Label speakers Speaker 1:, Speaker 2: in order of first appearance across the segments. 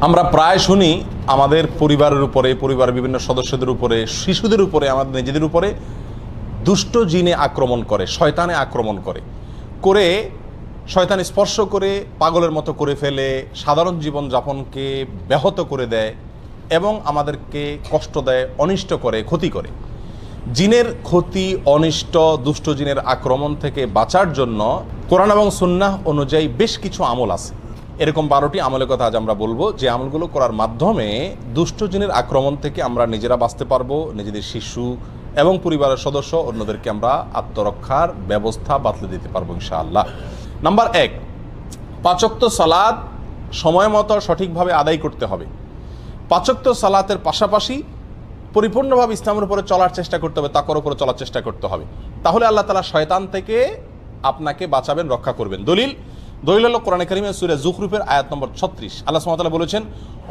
Speaker 1: আমরা প্রায় শুনি আমাদের পরিবারের উপরে, পরিবারের বিভিন্ন সদস্যদের উপরে, শিশুদের উপরে, আমাদের নিজেদের উপরে দুষ্ট জিনে আক্রমণ করে, শয়তানে আক্রমণ করে, শয়তান স্পর্শ করে পাগলের মতো করে ফেলে, সাধারণ জীবনযাপনকে ব্যাহত করে দেয় এবং আমাদেরকে কষ্ট দেয়, অনিষ্ট করে, ক্ষতি করে। জিনের ক্ষতি, অনিষ্ট, দুষ্ট জিনের আক্রমণ থেকে বাঁচার জন্য কোরআন এবং সুন্নাহ অনুযায়ী বেশ কিছু আমল আছে। এরকম 12টি আমলের কথা আজ আমরা বলবো, যে আমলগুলো করার মাধ্যমে দুষ্ট জিনের আক্রমণ থেকে আমরা নিজেরা বাঁচতে পারবো, নিজেদের শিশু এবং পরিবারের সদস্য অন্যদেরকে আমরা আত্মরক্ষার ব্যবস্থা বাতলে দিতে পারবো ইনশাআল্লাহ। নাম্বার 1, 5 ওয়াক্ত সালাত সময় মতো সঠিকভাবে আদায় করতে হবে। 5 ওয়াক্ত সালাতের পাশাপাশি পরিপূর্ণভাবে ইসলামের উপরে চলার চেষ্টা করতে হবে, তাকওয়ার উপরে চলার চেষ্টা করতে হবে। তাহলে আল্লাহ তাআলা শয়তান থেকে আপনাকে বাঁচাবেন, রক্ষা করবেন। দলিল হলো কোরআনে কারিমের সূরা যুখরুফের আয়াত নম্বর 36। আল্লাহ সুবহানাহু ওয়া তাআলা বলেছেন,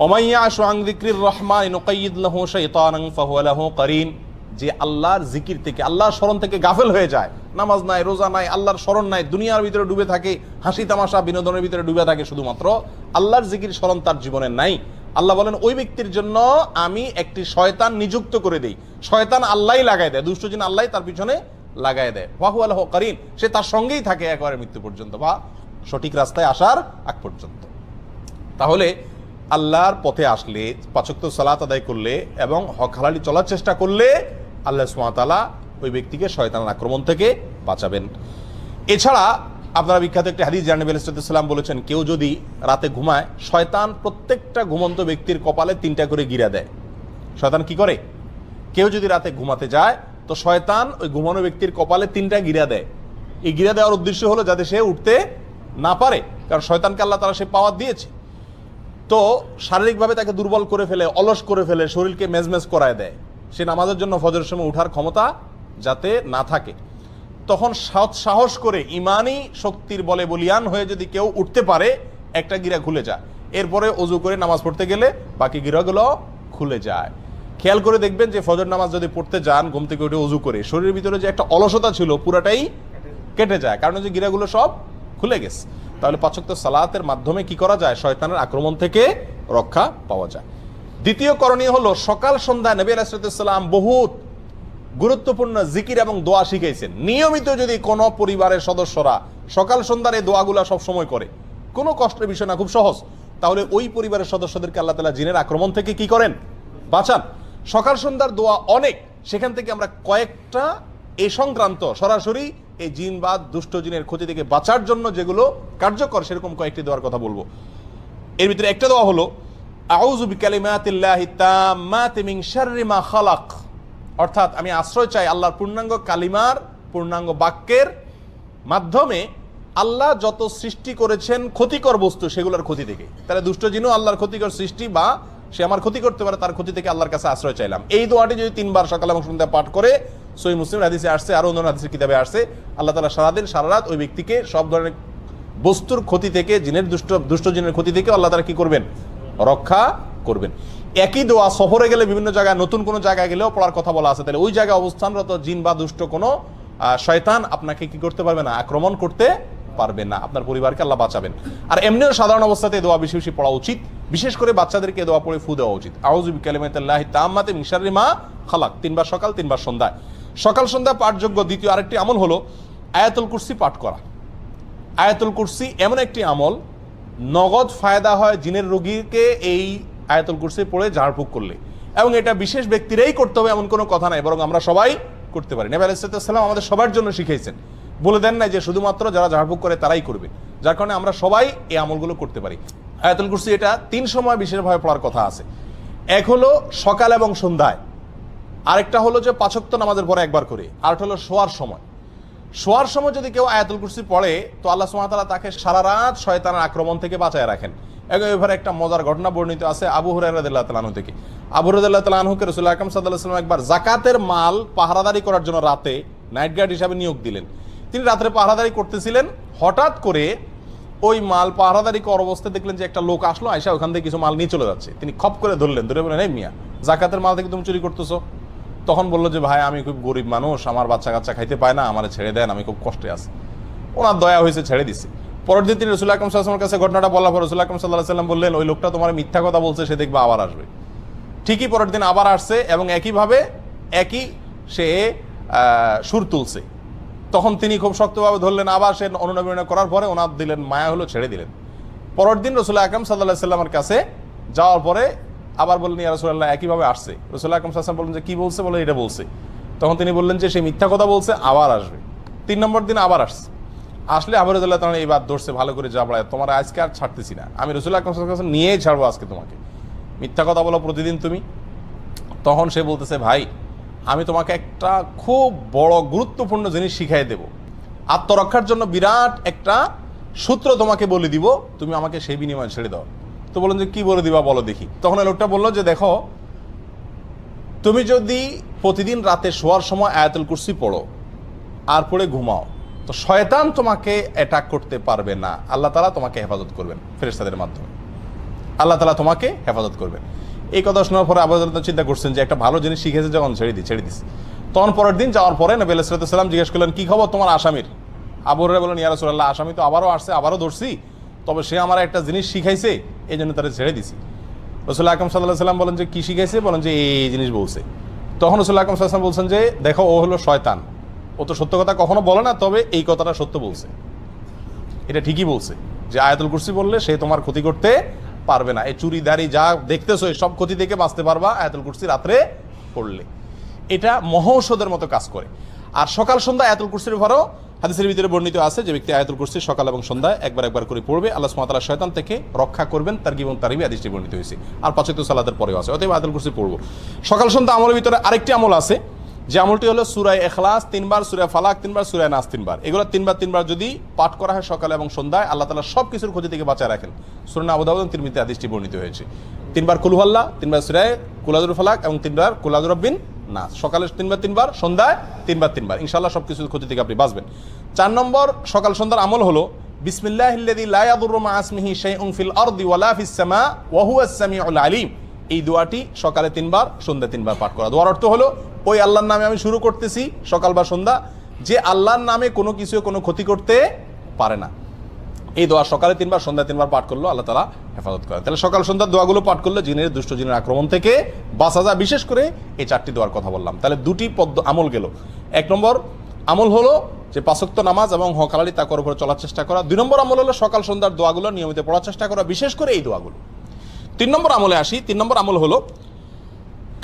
Speaker 1: ওমাইয়া আশু আন যিকরির রহমান নুকাইয়িদ লাহু শাইতানান ফাহুয়া লাহু কারিন। যে আল্লাহর জিকির থেকে, আল্লাহর স্মরণ থেকে গাফেল হয়ে যায়, নামাজ নাই, রোজা নাই, আল্লাহর স্মরণ নাই, দুনিয়ার ভিতরে ডুবে থাকে, হাসি তামাশা বিনোদনের ভিতরে ডুবে থাকে, শুধুমাত্র আল্লাহর জিকির স্মরণ তার জীবনে নাই। আল্লাহ বলেন ওই ব্যক্তির জন্য আমি একটি শয়তান নিযুক্ত করে দেই। শয়তান আল্লাহই লাগাই দেয়, দুষ্ট জিন আল্লাহই তার পিছনে লাগাই দেয়। ফাহুয়া লাহু কারিন, সে তার সঙ্গেই থাকে একেবারে মৃত্যু পর্যন্ত বা সঠিক রাস্তায় আসার আগ পর্যন্ত। তাহলে আল্লাহর পথে আসলে, 5 ওয়াক্ত সালাত আদায় করলে এবং হক হালালি চলার চেষ্টা করলে আল্লাহ সুবহানাহু ওয়া তাআলা ওই ব্যক্তিকে শয়তানের আক্রমণ থেকে বাঁচাবেন। এছাড়া আপনারা বিখ্যাত একটি হাদিস জানেন, নবী আলাইহিস সালাম বলেছেন, কেউ যদি রাতে ঘুমায়, শয়তান প্রত্যেকটা ঘুমন্ত ব্যক্তির কপালে 3টা করে গিরা দেয়। শয়তান কি করে? কেউ যদি রাতে ঘুমাতে যায় তো শয়তান ওই ঘুমানো ব্যক্তির কপালে 3টা গিরা দেয়। এই গিরা দেওয়ার উদ্দেশ্য হলো যাতে সে উঠতে না পারে, কারণ শয়তানকে আল্লাহ তাআলা সে পাওয়ার দিয়েছে। তো শারীরিকভাবে তাকে দুর্বল করে ফেলে, অলস করে ফেলে, শরীরকে মেজমেজ করায় দেয়, সে নামাজের জন্য ফজরের সময় উঠার ক্ষমতা যাতে না থাকে। তখন সাহস করে ইমানি শক্তির বলে বলিয়ান হয়ে যদি কেউ উঠতে পারে, একটা গিরা খুলে যায়, এরপরে অজু করে নামাজ পড়তে গেলে বাকি গিরাগুলো খুলে যায়। খেয়াল করে দেখবেন যে ফজর নামাজ যদি পড়তে যান, ঘুম থেকে উঠে অজু করে, শরীরের ভিতরে যে একটা অলসতা ছিল পুরাটাই কেটে যায়, কারণ যে গিরাগুলো সব খুলে গেছে। তাহলে 5 ওয়াক্ত সালাতের মাধ্যমে কি করা যায়? শয়তানের আক্রমণ থেকে রক্ষা পাওয়া যায়। দ্বিতীয় করণীয় হলো, সকাল সন্ধ্যায় নবী আলাইহিস সালাম বহুত গুরুত্বপূর্ণ জিকির এবং দোয়া শিখাইছেন। নিয়মিত যদি কোনো পরিবারের সদস্যরা সকাল সন্ধ্যার এই দোয়াগুলা সব সময় করে, কোনো কষ্টের বিষয় না, খুব সহজ, তাহলে ওই পরিবারের সদস্যদেরকে আল্লাহ তাআলা জিনের আক্রমণ থেকে কি করেন? বাঁচান। সকাল সন্ধ্যার দোয়া অনেক, সেখান থেকে আমরা কয়েকটা এই সংক্রান্ত সরাসরি এই জিন বা দুষ্ট জিনের ক্ষতি থেকে বাঁচার জন্য যেগুলো কার্যকর, সেরকম কয়েকটি দোয়ার কথা বলবো। এর ভিতরে একটা দোয়া হলো, আউযু বিকালিমাতিল্লাহি তাম্মাতি মিন শাররি মা খালাক। অর্থাৎ আমি আশ্রয় চাই আল্লাহর পূর্ণাঙ্গ কালিমার, পূর্ণাঙ্গ বাক্যের মাধ্যমে আল্লাহ যত সৃষ্টি করেছেন ক্ষতিকর বস্তু, সেগুলোর ক্ষতি থেকে। তাহলে দুষ্ট জিনও আল্লাহর ক্ষতিকর সৃষ্টি, বা সে আমার ক্ষতি করতে পারে, তার ক্ষতি থেকে আল্লাহর কাছে আশ্রয় চাইলাম। এই দোয়াটি যদি 3 বার সকাল এবং সন্ধ্যা পাঠ করে, সহিহ মুসলিম হাদিসে আসছে, আরো অন্য হাদিসের কিতাবে আসছে, আল্লাহ তাআলা সারাদিন সারা রাত ওই ব্যক্তিকে সব ধরনের বস্তুর ক্ষতি থেকে, জিনের দুষ্ট জিনের ক্ষতি থেকে আল্লাহ তাআলা কি করবেন? রক্ষা করবেন। একই দোয়া সফরে গেলে, বিভিন্ন জায়গায়, নতুন কোনো জায়গায় গেলেও পড়ার কথা বলা আছে। তাহলে ওই জায়গায় অবস্থানরত জিন বা দুষ্ট কোনো শয়তান আপনাকে কি করতে পারবে না? আক্রমণ করতে পারবে না। আপনার পরিবারকে আল্লাহ বাঁচাবেন। আর এমনিও সাধারণ অবস্থাতে দোয়া বেশি বেশি পড়া উচিত, বিশেষ করে বাচ্চাদেরকে দোয়া পড়ে ফু দেওয়া উচিত। আউযু বিকালিমাতিল্লাহি তাম্মাতি মিন শাররি মা খালাক, 3 বার সকাল, 3 বার সন্ধ্যায়। সকাল সন্ধ্যা পাঠযোগ্য দ্বিতীয় আরেকটি আমল হলো আয়াতুল কুরসি পাঠ করা। আয়াতুল কুরসি এমন একটি আমল, নগদ ফায়দা হয় জিনের রোগীকে এই আয়াতুল কুরসি পড়ে ঝাড়ফুঁক করলে, এবং এটা বিশেষ ব্যক্তিরাই করতে হবে এমন কোনো কথা নাই, বরং আমরা সবাই করতে পারি। নবী আলাইহিস সালাম আমাদের সবার জন্য শিখাইছেন, বলে দেন নাই যে শুধুমাত্র যারা ঝাড়ফুঁক করে তারাই করবে, যার কারণে আমরা সবাই এই আমলগুলো করতে পারি। আয়াতুল কুরসি এটা 3 সময় বিশেষভাবে পড়ার কথা আছে। এক হলো সকাল এবং সন্ধ্যায়, আরেকটা হলো যে 5 ওয়াক্ত নামাজের পরে একবার করে, আরেকটা হলো শোয়ার সময়। শোয়ার সময় যদি কেউ আয়াতুল কুরসি পড়ে, তো আল্লাহ সুবহানাহু ওয়া তাআলা তাকে সারা রাত শয়তানের আক্রমণ থেকে বাঁচায় রাখেন। এবারে একটা মজার ঘটনা বর্ণিত আছে আবু হুরায়রা রাদিয়াল্লাহু তাআলা আনহু থেকে। আবু হুরায়রা রাদিয়াল্লাহু তাআলা আনহুকে রাসূল আকরাম সাল্লাল্লাহু আলাইহি ওয়াসাল্লাম একবার যাকাতের মাল পাহারাদারি করার জন্য রাতে নাইট গার্ড হিসাবে নিয়োগ দিলেন। তিনি রাতে পাহারাদারি করতেছিলেন, হঠাৎ করে ওই মাল পাহারাদারি করার অবস্থায় দেখলেন যে একটা লোক আসলো, আয়সা ওখান থেকে কিছু মাল নিয়ে চলে যাচ্ছে। তিনি খপ করে ধরলেন, ধরে বললেন, এই মিয়া, যাকাতের মাল থেকে তুমি চুরি করতেছো? তখন বললো যে, ভাই আমি খুব গরিব মানুষ, আমার বাচ্চা কাচ্চা খাইতে পায় না, আমার ছেড়ে দেন, আমি খুব কষ্টে আছি। ওনার দয়া হয়েছে, ছেড়ে দিছে। পরের দিন তিনি রাসূলুল্লাহ আকরাম সাল্লাল্লাহু আলাইহি ওয়াসাল্লামের কাছে ঘটনাটা বলার পর রাসূলুল্লাহ আকরাম সাল্লাল্লাহু আলাইহি ওয়াসাল্লাম বললেন, ওই লোকটা তোমার মিথ্যা কথা বলছে, সে দেখবে আবার আসবে। ঠিকই পরের দিন আবার আসছে এবং একইভাবে একই সে সুর তুলছে। তখন তিনি খুব শক্তভাবে ধরলেন, আবার সে অনুনয় করার পরে ওনার দিলেন মায়া হলো, ছেড়ে দিলেন। পরের দিন রাসূলুল্লাহ আকরাম সাল্লাল্লাহু আলাইহি ওয়াসাল্লামের কাছে যাওয়ার পরে আবার বললেন, ইয়া রাসূলুল্লাহ, একইভাবে আসছে। রাসূলুল্লাহ আকরাম সাল্লাল্লাহু আলাইহি ওয়াসাল্লাম বললেন যে কি বলছে, বলে এটা বলছে। তখন তিনি বললেন যে সে মিথ্যা কথা বলছে, আবার আসবে। 3 নম্বর দিন আবার আসছে। আসলে আবু রাদিয়াল্লাহু তাআলা এই বাদ ধরছে, ভালো করে জাবড়ায়, তোমার আজকে আর ছাড়তেছি না, আমি রাসূলুল্লাহ আকরাম সাল্লাল্লাহু আলাইহি ওয়াসাল্লাম নিয়েই ছাড়বো আজকে তোমাকে, মিথ্যা কথা বলো প্রতিদিন তুমি। তখন সে বলতেছে, ভাই আমি তোমাকে একটা খুব বড় গুরুত্বপূর্ণ জিনিস শিখাই দেব, আত্মরক্ষার জন্য বিরাট একটা সূত্র তোমাকে বলে দিব, তুমি আমাকে সেই বিনিময়ে ছেড়ে দাও। তো বললেন যে কি বলে দিবা বলো দেখি। তখন এই লোকটা বললো যে দেখো, তুমি যদি প্রতিদিন রাতে শোয়ার সময় আয়াতুল কুরসি পড়ো আর পড়ে ঘুমাও, তো শয়তান তোমাকে অ্যাটাক করতে পারবে না, আল্লাহ তাআলা তোমাকে হেফাজত করবেন ফেরেশতাদের মাধ্যমে, আল্লাহ তাআলা তোমাকে হেফাজত করবেন। এই কথা শোনার পরে আবু রাদিয়াল্লাহু চিন্তা করছেন যে একটা ভালো জিনিস শিখেছে যখন ছেড়ে দিস। তখন পরের দিন যাওয়ার পরে নবী আলাইহিস সালাম জিজ্ঞেস করলেন, কি খবর তোমার আসামির? আবু হুরায়রা বললেন, ইয়া রাসূলুল্লাহ, আসামি তো আবারও আসছে, আবারও ধরছি, তবে সে আমার একটা জিনিস শিখাইছে, এই জন্য তারা ছেড়ে দিছি। রাসূলুল্লাহ আকরাম সাল্লাল্লাহু আলাইহি ওয়াসাল্লাম বলেন যে কি শিখাইছে? বলেন যে এই জিনিস বলছে। তখন রাসূলুল্লাহ আকরাম সাল্লাল্লাহু আলাইহি ওয়াসাল্লাম বলছেন যে দেখো, ও হলো শয়তান, ও তো সত্য কথা কখনো বলে না, তবে এই কথাটা সত্য বলছে, এটা ঠিকই বলছে যে আয়াতুল কুরসি বললে সে তোমার ক্ষতি করতে পারবে না, এই চুরি দাড়ি যা দেখতেছো এই সব ক্ষতি থেকে বাঁচতে পারবা আয়াতুল কুরসি রাত্রে পড়লে। এটা মহৌষধের মতো কাজ করে। আর সকাল সন্ধ্যা আয়াতুল কুরসির ভরও হাদিসের ভিতরে বর্ণিত আছে যে ব্যক্তি আয়াতুল কুরসি সকাল এবং সন্ধ্যায় একবার করে পড়বে, আল্লাহ সুবহানাহু ওয়া তাআলা শয়তান থেকে রক্ষা করবেন। তারগীব এবং তারহিবে হাদিসটি বর্ণিত হয়েছে। আর 5 ওয়াক্ত সালাতের পরেও আছে। অতএব আয়াতুল কুরসি পড়বো। সকাল সন্ধ্যা আমলের ভিতরে আরেকটি আমল আছে, যে আমলটি হলো সূরা ইখলাস 3 বার, সূরা ফালাক 3 বার, সূরা নাস 3 বার। এগুলো 3 বার যদি পাঠ করা হয় সকালে এবং সন্ধ্যায়, আল্লাহ তাআলা সব কিছুর ক্ষতি থেকে বাঁচায় রাখেন। সুনান আবু দাউদ এবং তিরমিজিতে হাদিসটি বর্ণিত হয়েছে। 3 বার কুল হুয়াল্লাহ, 3 বার সূরা কুল আযুর ফালাক এবং 3 বার কুল আযুর রাব্বিন নাস। সকালে 3 বার, সন্ধ্যায় 3 বার। ইনশাআল্লাহ সব কিছুর ক্ষতি থেকে আপনি বাঁচবেন। 4 নম্বর সকাল সন্ধ্যার আমল হলো বিসমিল্লাহিল্লাযী লা ইয়াদুররু মা ইসমিহি শাইউন ফিল আরদি ওয়ালা ফিস সামা ওয়া হুয়াস সামিউল আলিম। এই দোয়াটি সকালে 3 বার, সন্ধ্যায় 3 বার পাঠ করা। দোয়ার অর্থ হলো, ওই আল্লাহর নামে আমি শুরু করতেছি সকাল বা সন্ধ্যা, যে আল্লাহর নামে কোনো কিছু কোনো ক্ষতি করতে পারে না। এই দোয়া সকালে 3 বার, সন্ধ্যায় 3 বার পাঠ করলো আল্লাহ তাআলা হেফাজত করেন। তাহলে সকাল সন্ধ্যার দোয়াগুলো পাঠ করলে জিনের, দুষ্ট জিনের আক্রমণ থেকে বাঁচা যায়। বিশেষ করে এই 4টি দোয়ার কথা বললাম। তাহলে 2টি আমল গেল। 1 নম্বর আমল হলো যে 5 ওয়াক্ত নামাজ এবং হক হালালি তাকওয়ার উপরে চলার চেষ্টা করা। 2 নম্বর আমল হলো সকাল সন্ধ্যার দোয়াগুলো নিয়মিত পড়ার চেষ্টা করা, বিশেষ করে এই দোয়াগুলো। 3 নম্বর আমলে আসি। 3 নম্বর আমল হলো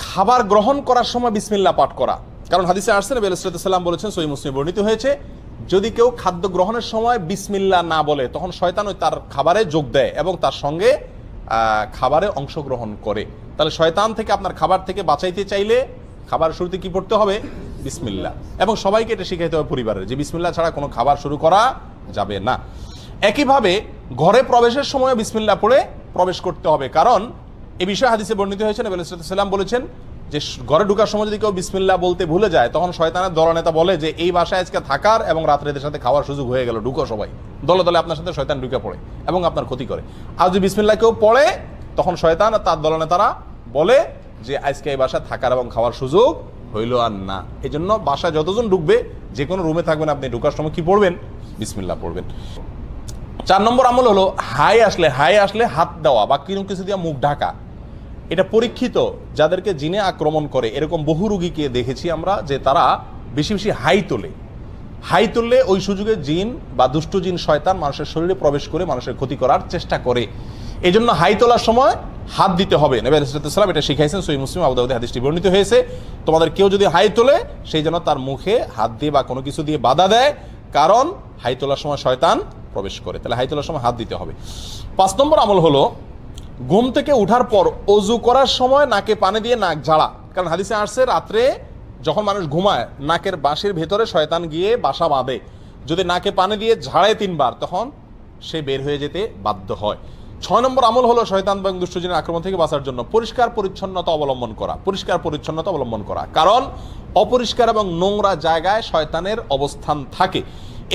Speaker 1: খাবার গ্রহণ করার সময় বিসমিল্লাহ পাঠ করা। কারণ হাদিসে আসছে নবী আলাইহিস সালাম বলেছেন, সহিহ মুসলিমে বর্ণিত হয়েছে, যদি কেউ খাদ্য গ্রহণের সময় বিসমিল্লাহ না বলে, তখন শয়তান ওই তার খাবারে যোগ দেয় এবং তার সঙ্গে খাবারে অংশগ্রহণ করে। তাহলে শয়তান থেকে আপনার খাবার থেকে বাঁচাইতে চাইলে খাবার শুরুতে কি পড়তে হবে? বিসমিল্লাহ। এবং সবাইকে এটা শিখাইতে হবে পরিবারের, যে বিসমিল্লাহ ছাড়া কোনো খাবার শুরু করা যাবে না। একইভাবে ঘরে প্রবেশের সময় বিসমিল্লাহ পড়ে প্রবেশ করতে হবে, কারণ এই বিষয়ে হাদিসে বর্ণিত হয়েছে, নবী আলাইহিস সালাম বলেছেন যে ঘরে ঢোকার সময় যদি কেউ বিসমিল্লাহ বলতে ভুলে যায়, তখন শয়তানের দলনেতা বলে যে এই বাসায় আজকে থাকার এবং রাত্রে এদের সাথে খাওয়ার সুযোগ হয়ে গেল, ঢুকো সবাই। দলে দলে আপনার সাথে শয়তান ঢুকে পড়ে এবং আপনার ক্ষতি করে। আর যদি বিসমিল্লাহ কেউ পড়ে, তখন শয়তান আর তার দলনেতারা বলে যে আজকে এই বাসায় থাকার এবং খাওয়ার সুযোগ হইল আর না। এই জন্য বাসায় যতজন ঢুকবে, যে কোনো রুমে থাকবেন, আপনি ঢুকার সময় কি পড়বেন? বিসমিল্লাহ পড়বেন। 4 নম্বর আমল হলো হাই আসলে হাত দেওয়া বা কিরকম কিছু দিয়ে মুখ ঢাকা। এটা পরীক্ষিত, যাদেরকে জিনে আক্রমণ করে এরকম বহু রোগীকে দেখেছি আমরা, যে তারা বেশি বেশি হাই তোলে ওই সুযোগে জিন বা দুষ্ট জিন শয়তান মানুষের শরীরে প্রবেশ করে মানুষের ক্ষতি করার চেষ্টা করে। এই জন্য হাই তোলার সময় হাত দিতে হবে। নবী আলাইহিস সালাম এটা শিখাইছেন, সহিহ মুসলিম আবু দাউদে হাদিসটি বর্ণিত হয়েছে। তোমাদের কেউ যদি হাই তোলে, সেই জন্য তার মুখে হাত দিয়ে বা কোনো কিছু দিয়ে বাধা দেয়, কারণ হাই তোলার সময় শয়তান প্রবেশ করে। তাহলে হাই তোলার সময় হাত দিতে হবে। 5 নম্বর আমল হলো ঘুম থেকে উঠার পর অজু করার সময় নাকে পানি দিয়ে নাক ঝাড়া। কারণ হাদিসে আসছে, রাত্রে যখন মানুষ ঘুমায় নাকের বাঁশির ভেতরে শয়তান গিয়ে বাসা বাঁধে। যদি নাকে পানি দিয়ে ঝাড়ে 3 বার, তখন সে বের হয়ে যেতে বাধ্য হয়। 6 নম্বর আমল হলো শয়তান এবং দুষ্ট জিনের আক্রমণ থেকে বাঁচার জন্য পরিষ্কার পরিচ্ছন্নতা অবলম্বন করা। কারণ অপরিষ্কার এবং নোংরা জায়গায় শয়তানের অবস্থান থাকে।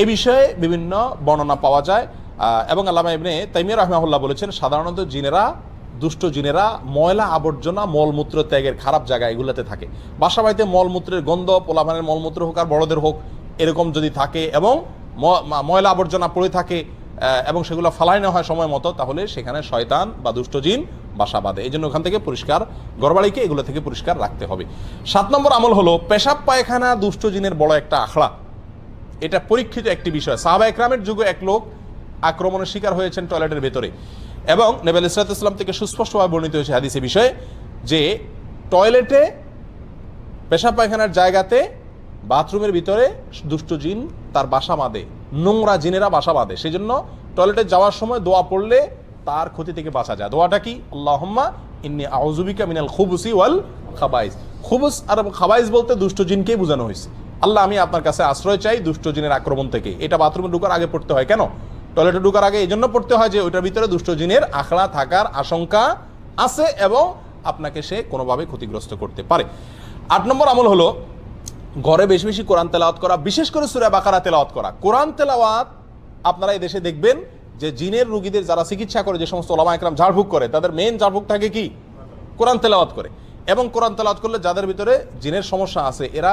Speaker 1: এ বিষয়ে বিভিন্ন বর্ণনা পাওয়া যায় এবং আল্লামা ইবনে তাইমিয়া রাহিমাহুল্লাহ বলেছেন, সাধারণত দুষ্ট জিনেরা ময়লা আবর্জনা মলমূত্র ত্যাগের খারাপ জায়গা এগুলোতে থাকে। বাসা বাড়িতে মলমূত্রের গন্ধ, পোলাপানের মলমূত্র হোক আর বড়দের হোক, এরকম যদি থাকে এবং ময়লা আবর্জনা পড়ে থাকে, এবং সেগুলো ফালাই না হয় সময় মতো, তাহলে সেখানে শয়তান বা দুষ্ট জিন বাসা বাঁধে। এই জন্য ওখান থেকে পরিষ্কার, ঘরবাড়িকে এগুলো থেকে পরিষ্কার রাখতে হবে। 7 নম্বর আমল হলো পেশাব পায়খানা দুষ্ট জিনের বড় একটা আখড়া। এটা পরীক্ষিত একটি বিষয়। সাহাবা একরামের যুগে এক লোক আক্রমণের শিকার হয়েছেন টয়লেটের ভেতরে, এবং নবী আলাইহিস সালাম থেকে সুস্পষ্টভাবে বর্ণিত হয়েছে হাদিসে বিষয়ে যে টয়লেটে, পেশাব পায়খানার জায়গাতে, বাথরুমের ভিতরে দুষ্ট জিন তার বাসা বাঁধে, নোংরা জিনেরা বাসা বাঁধে। সেই জন্য টয়লেটে যাওয়ার সময় দোয়া পড়লে তার ক্ষতি থেকে বাঁচা যায়। দোয়াটা কি? আল্লাহুম্মা ইন্নী আউযু বিকা মিনাল খুবুসি ওয়াল খাবাইস। খুবুস আর খাবাইস বলতে দুষ্ট জিনকেই বোঝানো হয়েছে। আল্লাহ, আমি আপনার কাছে আশ্রয় চাই দুষ্ট জিনের আক্রমণ থেকে। এটা বাথরুমে ঢোকার আগে পড়তে হয়। কেন? টয়লেটে ঢোকার আগে এই জন্য পড়তে হয় যে ওইটার ভিতরে দুষ্ট জিনের আখড়া থাকার আশঙ্কা আছে এবং আপনাকে সে কোনোভাবে ক্ষতিগ্রস্ত করতে পারে। 8 নম্বর আমল হলো ঘরে বেশি বেশি কোরআন তেলাওয়াত করা, বিশেষ করে সূরা বাকারা তেলাওয়াত করা। কোরআন তেলাওয়াত আপনারা এই দেশে দেখবেন যে জিনের রোগীদের যারা চিকিৎসা করে, যে সমস্ত ওলামা একরাম ঝাড়ফুঁক করে, তাদের মেইন ঝাড়ফুঁক থাকে কি? কোরআন তেলাওয়াত করে। এবং কোরআন তেলাওয়াত করলে যাদের ভিতরে জিনের সমস্যা আছে এরা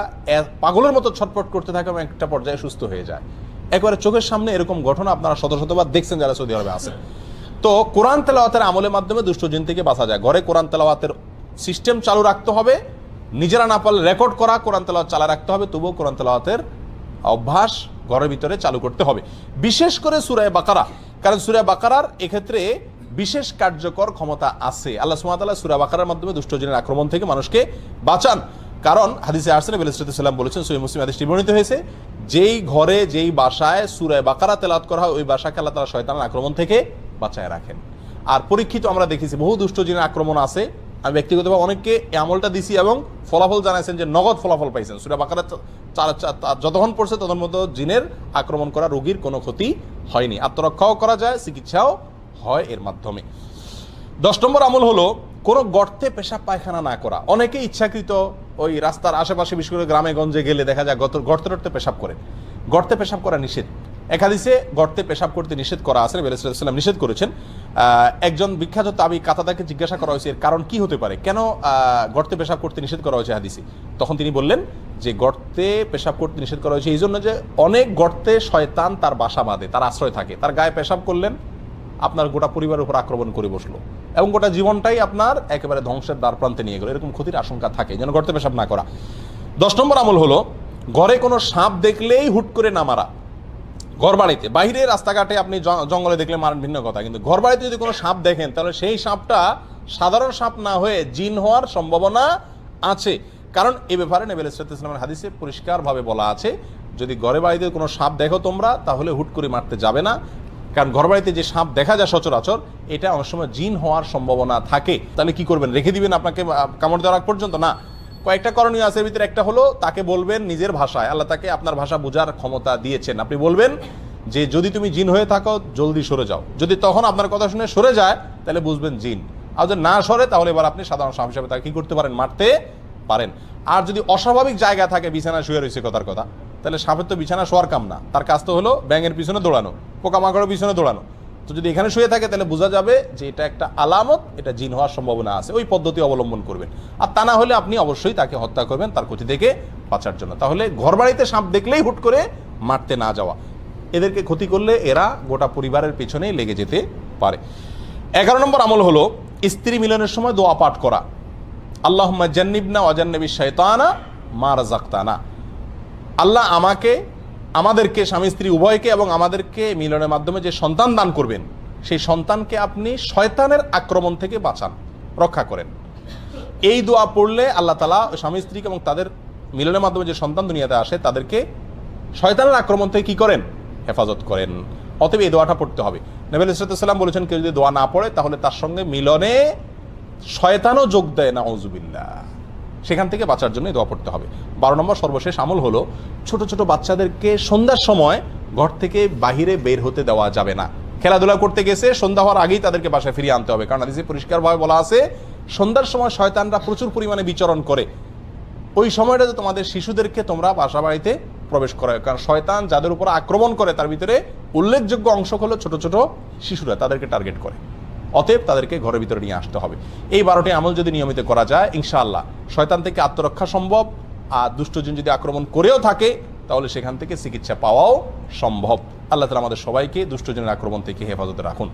Speaker 1: পাগলের মতো ছটফট করতে থাকে এবং একটা পর্যায়ে সুস্থ হয়ে যায়। একবারে চোখের সামনে এরকম ঘটনা আপনারা শত শতবার দেখছেন যারা সৌদি আরবে আছেন। তো কোরআন তেলাওয়াতের আমলের মাধ্যমে দুষ্ট জিন থেকে বাঁচা যায়। ঘরে কোরআন তেলাওয়াতের সিস্টেম চালু রাখতে হবে, নিজেরা না পারলে রেকর্ড করা কোরআন তেলাওয়াত চালা রাখতে হবে, তবুও কোরআন তেলাওয়াতের অভ্যাস ঘরের ভিতরে চালু করতে হবে, বিশেষ করে সূরা বাকারা। কারণ সূরা বাকারার এক্ষেত্রে বিশেষ কার্যকর ক্ষমতা আছে। আল্লাহ সুবহানাহু ওয়া তাআলা সূরা বাকারার মাধ্যমে দুষ্ট জিনের আক্রমণ থেকে মানুষকে বাঁচান। কারণ হাদিসে আসছে, নবী আলাইহিস সাল্লাম বলেছেন, সহিহ মুসলিম হাদিসটি বর্ণিত হয়েছে, যেই ঘরে যেই বাসায় সূরা বাকারা তেলাওয়াত করা হয় ওই বাসাকে আল্লাহ তাআলা শয়তানের আক্রমণ থেকে বাঁচায় রাখেন। আর পরীক্ষিত আমরা দেখেছি বহু দুষ্ট জিনের আক্রমণ আছে। আমি ব্যক্তিগতভাবে অনেককে এই আমলটা দিছি এবং ফলাফল জানাইছেন যে নগদ ফলাফল পাইছেন। সূরা বাকারা যতক্ষণ পড়ছে তখন মতো জিনের আক্রমণ করা রোগীর কোনো ক্ষতি হয়নি, আত্মরক্ষাও করা যায়, চিকিৎসাও হয় এর মাধ্যমে। 10 নম্বর আমল হলো কোনো গর্তে পেশাব পায়খানা না করা। অনেকে ইচ্ছাকৃত ওই রাস্তার আশেপাশে, বিশেষ করে গ্রামে গঞ্জে গেলে দেখা যায় গর্তে টর্তে পেশাব করে। গর্তে পেশাব করা নিষেধ। এক হাদিসে গর্তে পেশাব করতে নিষেধ করা আছে, নবী আলাইহিস সালাম নিষেধ করেছেন। একজন বিখ্যাত তাবী কাতাদাকে জিজ্ঞাসা করা হয়েছে এর কারণ কি হতে পারে, কেন গর্তে পেশাব করতে নিষেধ করা হয়েছে হাদিসে। তখন তিনি বললেন যে গর্তে পেশাব করতে নিষেধ করা হয়েছে এই জন্য যে অনেক গর্তে শয়তান তার বাসা বাঁধে, তার আশ্রয় থাকে। তার গায়ে পেশাব করলেন, আপনার গোটা পরিবারের উপর আক্রমণ করে বসলো এবং গোটা জীবনটাই আপনার একেবারে ধ্বংসের দ্বার প্রান্তে নিয়ে গেল। এরকম ক্ষতির আশঙ্কা থাকে, যেন গর্তে পেশাব না করা। 10 নম্বর আমল হলো ঘরে কোনো সাপ দেখলেই হুট করে না মারা। ঘর বাড়িতে, বাইরে রাস্তাঘাটে আপনি জঙ্গলে দেখলে মারেন ভিন্ন কথা, কিন্তু ঘর বাড়িতে যদি কোনো সাপ দেখেন তাহলে সেই সাপটা সাধারণ সাপ না হয়ে জিন হওয়ার সম্ভাবনা আছে। কারণ এ ব্যাপারে নবী আলাইহিস সালামের হাদিসে পরিষ্কারভাবে বলা আছে, যদি ঘরে বাড়িতে কোনো সাপ দেখো তোমরা, তাহলে হুট করে মারতে যাবে না। কারণ ঘর বাড়িতে যে সাপ দেখা যায় সচরাচর, এটা অনেক সময় জিন হওয়ার সম্ভাবনা থাকে। তাহলে কি করবেন? রেখে দিবেন আপনাকে কামড় দেওয়ার আগ পর্যন্ত? না, কয়েকটা করণীয় আছে। এর ভিতরে একটা হলো তাকে বলবেন নিজের ভাষায়, আল্লাহ তাকে আপনার ভাষা বোঝার ক্ষমতা দিয়েছেন, আপনি বলবেন যে যদি তুমি জিন হয়ে থাকো জলদি সরে যাও। যদি তখন আপনার কথা শুনে সরে যায় তাহলে বুঝবেন জিন, আর যদি না সরে তাহলে এবার আপনি সাধারণ সাপ হিসাবে তাকে কি করতে পারেন? মারতে পারেন। আর যদি অস্বাভাবিক জায়গা থাকে, বিছানা শুয়ে রয়েছে কথার কথা, তাহলে সাপের তো বিছানা শোয়ার কাম না, তার কাজ তো হলো ব্যাঙের পিছনে দৌড়ানো, পোকামাকড়ের পিছনে দৌড়ানো। তো যদি এখানে শুয়ে থাকে তাহলে বোঝা যাবে যে এটা একটা আলামত, এটা জিন হওয়ার সম্ভাবনা আছে। ওই পদ্ধতি অবলম্বন করবেন। আর তা না হলে আপনি অবশ্যই তাকে হত্যা করবেন তার ক্ষতি থেকে বাঁচার জন্য। তাহলে ঘর বাড়িতে সাপ দেখলেই হুট করে মারতে না যাওয়া, এদেরকে ক্ষতি করলে এরা গোটা পরিবারের পেছনেই লেগে যেতে পারে। 11 নম্বর আমল হলো স্ত্রী মিলনের সময় দোয়া পাঠ করা। আল্লাহুম্মা জান্নিবনা ওয়া জান্নিবিশ শাইতানা মা রাযাকতানা। আল্লাহ আমাকে, আমাদেরকে, স্বামী স্ত্রী উভয়কে এবং আমাদেরকে মিলনের মাধ্যমে যে সন্তান দান করবেন, সেই সন্তানকে আপনি শয়তানের আক্রমণ থেকে বাঁচান, রক্ষা করেন। এই দোয়া পড়লে আল্লাহ তাআলা স্বামী স্ত্রীকে এবং তাদের মিলনের মাধ্যমে যে সন্তান দুনিয়াতে আসে তাদেরকে শয়তানের আক্রমণ থেকে কি করেন? হেফাজত করেন। অতএব এই দোয়াটা পড়তে হবে। নবী আলাইহিস সালাম বলেছেন, কেউ যদি দোয়া না পড়ে তাহলে তার সঙ্গে মিলনে শয়তানও যোগ দেয়, নাউযুবিল্লাহ। সেখান থেকে বাঁচার জন্য দোয়া পড়তে হবে। 12 নম্বর সর্বশেষ আমল হলো ছোট ছোট বাচ্চাদেরকে সন্ধ্যার সময় ঘর থেকে বাহিরে বের হতে দেওয়া যাবে না। খেলাধুলা করতে গেছে, সন্ধ্যা হওয়ার আগেই তাদেরকে বাসায় ফিরিয়ে আনতে হবে। কারণ হাদিসে পরিষ্কারভাবে বলা আছে, সন্ধ্যার সময় শয়তানরা প্রচুর পরিমাণে বিচরণ করে। ওই সময়টাতে তোমাদের শিশুদেরকে তোমরা বাসা বাড়িতে প্রবেশ করায়। কারণ শয়তান যাদের উপর আক্রমণ করে তার ভিতরে উল্লেখযোগ্য অংশ হলো ছোট ছোট শিশুরা, তাদেরকে টার্গেট করে। অতএব তাদেরকে ঘরের ভিতরে নিয়ে আসতে হবে। এই 12টি আমল যদি নিয়মিত করা যায়, ইনশাআল্লাহ শয়তান থেকে আত্মরক্ষা সম্ভব। আর দুষ্টজিন যদি আক্রমণ করেও থাকে তাহলে সেখান থেকে চিকিৎসা পাওয়াও সম্ভব। আল্লাহ তাআলা আমাদের সবাইকে দুষ্টজনের আক্রমণ থেকে হেফাজতে রাখুন।